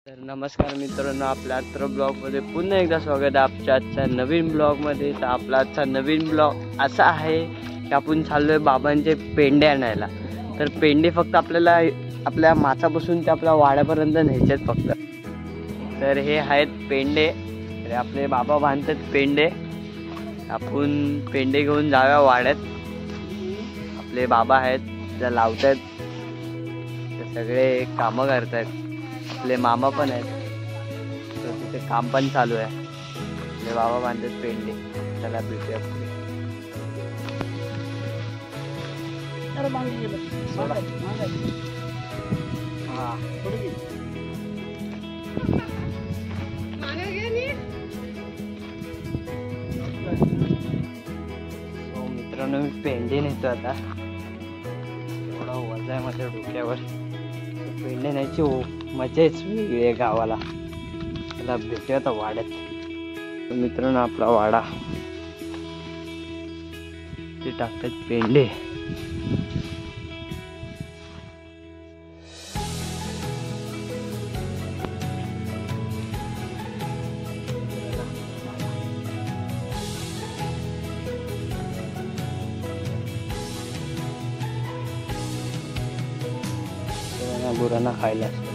तर नमस्कार मित्रांनो, आपल्या आत्र ब्लॉगमध्ये पुन्हा एकदा स्वागत आहे आपल्या आजच्या नवीन ब्लॉगमध्ये. तर आपला आजचा नवीन ब्लॉग असा आहे की आपण चाललोय बाबांचे पेंडे आणायला. तर पेंडे फक्त आपल्याला आपल्या माचापासून ते आपल्या वाड्यापर्यंत न्यायचे फक्त. तर हे आहेत पेंडे. तर आपले बाबा बांधतात पेंडे. आपण पेंडे घेऊन जाऊया वाड्यात. आपले बाबा आहेत त्या लावतात, ते सगळे कामं करतात. आपले मामा पण आहेत, तर तिथे काम पण चालू आहे. आपले बाबा बांधतात पेंडे. त्याला भेटूया पुढे. मित्रांनो, मी पेंडे नेतो आता. एवढा वजा आहे माझ्या डोक्यावर. पेंडे न्यायची मजाच वेगळी आहे गावाला. त्याला भेटूया आता वाड्यात. मित्रांनो, आपला वाडा. ते टाकतात पेंडे. गुरांना खायला असतं.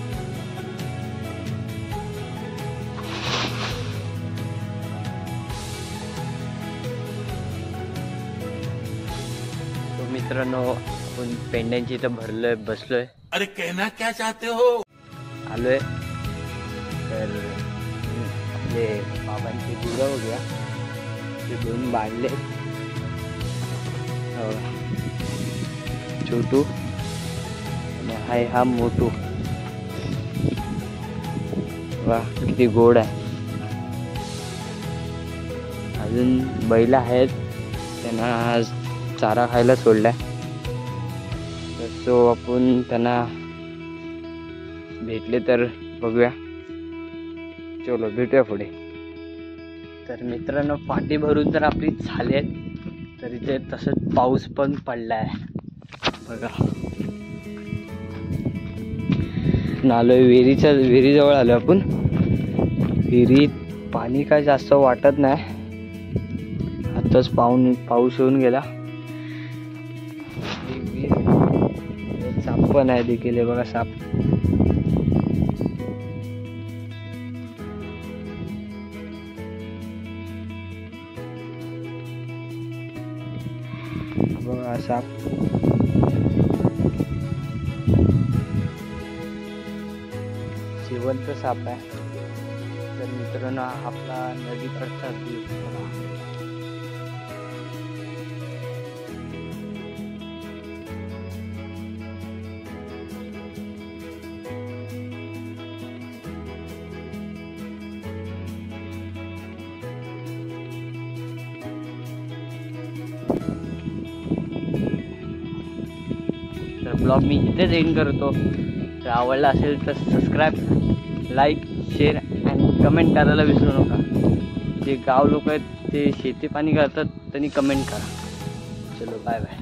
तो मित्रांनो, आपण पेंड्यांची इथं भरलोय, बसलोय. अरे कहना क्या चाहते हो? आलोय. तर आपले बाबांची गुरं बघूया, ते दोन बांधले. छोटू हाय हा मोठू. वा, किती गोड आहे. अजून बैल आहेत, त्यांना आज चारा खायला सोडलाय. तर तो आपण त्यांना भेटले तर बघूया. चलो भेटूया पुढे. तर मित्रांनो, पाठी भरून तर आपली झाली आहेत. तर इथे तसंच पाऊस पण पडलाय बघा. आलोय विहिरीजवळ आलो आपण. विहिरीत पाणी काय जास्त वाटत नाही. आताच पाऊस येऊन गेला. साप पण आहे देखील, बघा साप. बघा साप. जिवंत साप आहे. तर मित्रांनो, आपला नदीकडचा व्ह्यू बघा. तर ब्लॉग मी इथेच एंड करतो. तर आवडला असेल तर सबस्क्राईब, लाईक, शेअर आणि कमेंट करायला विसरू नका. जे गाव लोक आहेत ते शेती पाणी करतात त्यांनी कमेंट करा. चलो बाय बाय.